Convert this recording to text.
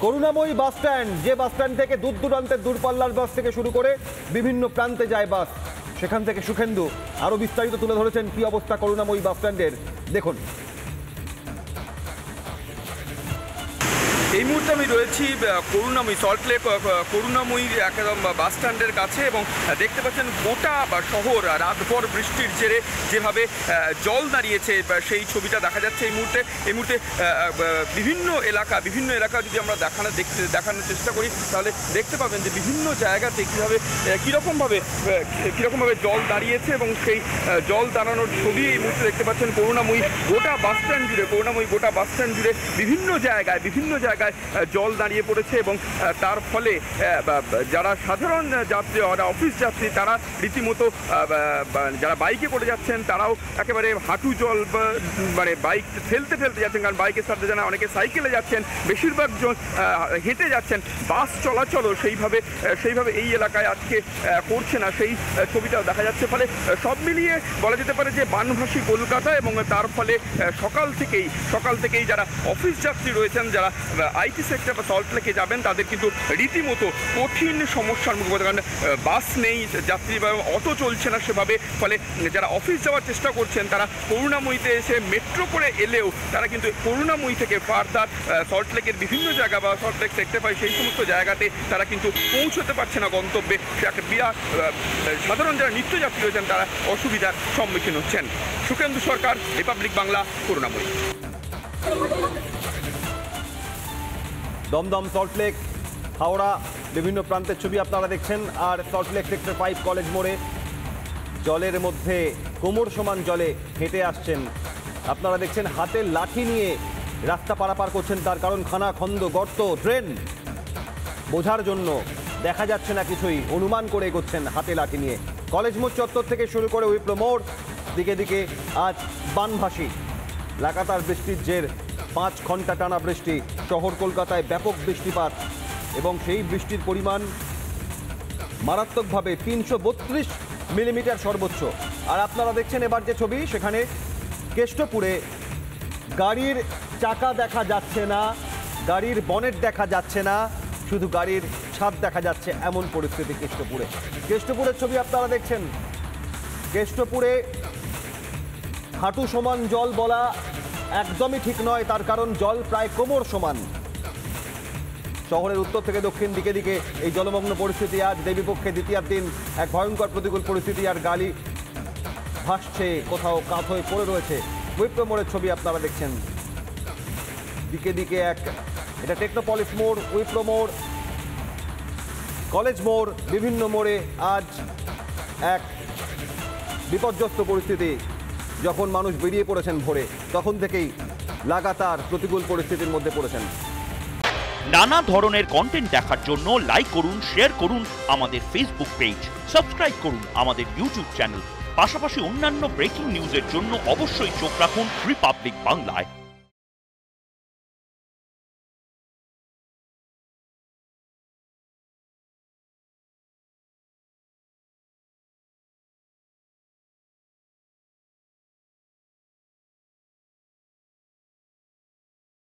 করুণাময়ী bus stand, যে bus stand থেকে দূর দূরান্তের দূরপাল্লার বাস থেকে শুরু করে বিভিন্ন প্রান্তে যায় বাস, সেখান থেকে সুখেন্দু আরো বিস্তারিত তুলে ধরেছেন কি অবস্থা করুণাময়ী বাস স্ট্যান্ডের। দেখুন, এই মুহূর্তে আমি রয়েছি করুণাময়ী সল্টলেক করুণাময়ীর একদম বাস স্ট্যান্ডের কাছে এবং দেখতে পাচ্ছেন গোটা শহর রাতভর বৃষ্টির জেরে যেভাবে জল দাঁড়িয়েছে সেই ছবিটা দেখা যাচ্ছে এই মুহূর্তে বিভিন্ন এলাকা যদি আমরা দেখানোর চেষ্টা করি তাহলে দেখতে পাবেন যে বিভিন্ন জায়গাতে কীরকমভাবে জল দাঁড়িয়েছে এবং সেই জল দাঁড়ানোর ছবি এই মুহূর্তে দেখতে পাচ্ছেন করুণাময়ী গোটা বাস স্ট্যান্ড জুড়ে বিভিন্ন জায়গায় জল দাঁড়িয়ে পড়েছে এবং তার ফলে যারা সাধারণ যাত্রী অফিস যাত্রী তারা রীতিমতো যারা বাইকে করে যাচ্ছেন তারাও একেবারে হাঁটু জল মানে বাইক ফেলতে যাচ্ছেন, কারণ বাইকের সাথে জানা অনেকে সাইকেলে যাচ্ছেন, বেশিরভাগ জন হেঁটে যাচ্ছেন। বাস চলাচলও সেইভাবে এই এলাকায় আজকে করছে না, সেই ছবিটাও দেখা যাচ্ছে। ফলে সব মিলিয়ে বলা যেতে পারে যে বানভাসী কলকাতা এবং তার ফলে সকাল থেকেই যারা অফিস যাত্রী রয়েছেন, যারা আইটি সেক্টর বা সল্টলেকে যাবেন তাদের কিন্তু রীতিমতো কঠিন সমস্যার মুখে পড়তে, কারণ বাস নেই, যাত্রী বা অটো চলছে না সেভাবে। ফলে যারা অফিস যাওয়ার চেষ্টা করছেন তারা করুণাময়ীতে এসে মেট্রো করে এলেও তারা কিন্তু করুণাময়ী থেকে ফার্দার সল্টলেকের বিভিন্ন জায়গা বা সল্টলেক সেক্টর পায় সেই সমস্ত জায়গাতে তারা কিন্তু পৌঁছতে পারছে না গন্তব্যে। সাধারণ যারা নিত্যযাত্রী রয়েছেন তারা অসুবিধার সম্মুখীন হচ্ছেন। সুখেন্দু সরকার, রিপাবলিক বাংলা, করুণাময়ী। দমদম, সল্টলেক, হাওড়া বিভিন্ন প্রান্তের ছবি আপনারা দেখছেন। আর সল্টলেক সেক্টর 5 কলেজ মোড়ে জলের মধ্যে কোমর সমান জলে হেঁটে আসছেন আপনারা দেখছেন, হাতে লাঠি নিয়ে রাস্তা পারাপার করছেন। তার কারণ খানাখন্দ, গর্ত, ড্রেন বোঝার জন্য দেখা যাচ্ছে না কিছুই, অনুমান করে এগোচ্ছেন হাতে লাঠি নিয়ে। কলেজ মোড় চত্বর থেকে শুরু করে উইপ্রো মোড় দিকে আজ বানভাসী লাগাতার বৃষ্টির জের। 5 ঘন্টা টানা বৃষ্টি, শহর কলকাতায় ব্যাপক বৃষ্টিপাত এবং সেই বৃষ্টির পরিমাণ মারাত্মকভাবে 332 মিলিমিটার সর্বোচ্চ। আর আপনারা দেখছেন এবার যে ছবি, সেখানে কেষ্টপুরে গাড়ির চাকা দেখা যাচ্ছে না, গাড়ির বনেট দেখা যাচ্ছে না, শুধু গাড়ির ছাদ দেখা যাচ্ছে, এমন পরিস্থিতি কেষ্টপুরের ছবি আপনারা দেখছেন। কেষ্টপুরে হাঁটু সমান জল বলা একদমই ঠিক নয়, তার কারণ জল প্রায় কোমর সমান। শহরের উত্তর থেকে দক্ষিণ দিকে এই জলমগ্ন পরিস্থিতি। আজ দেবীপক্ষে দ্বিতীয় দিন এক ভয়ঙ্কর প্রতিকূল পরিস্থিতি, আর গালি ভাসছে, কোথাও কাত হয়ে পড়ে রয়েছে। উইপ্রো মোড়ের ছবি আপনারা দেখছেন, দিকে এটা টেকনোপলিস মোড়, উইপ্রো মোড়, কলেজ মোড়, বিভিন্ন মোড়ে আজ এক বিপর্যস্ত পরিস্থিতি। যখন মানুষ বেরিয়ে পড়েছেন ভোরে, তখন থেকেই লাগাতার প্রতিকূল পরিস্থিতির মধ্যে পড়েছেন। নানা ধরনের কন্টেন্ট দেখার জন্য লাইক করুন, শেয়ার করুন আমাদের ফেসবুক পেজ, সাবস্ক্রাইব করুন আমাদের ইউটিউব চ্যানেল। পাশাপাশি অন্যান্য ব্রেকিং নিউজের জন্য অবশ্যই চোখ রাখুন রিপাবলিক বাংলায়।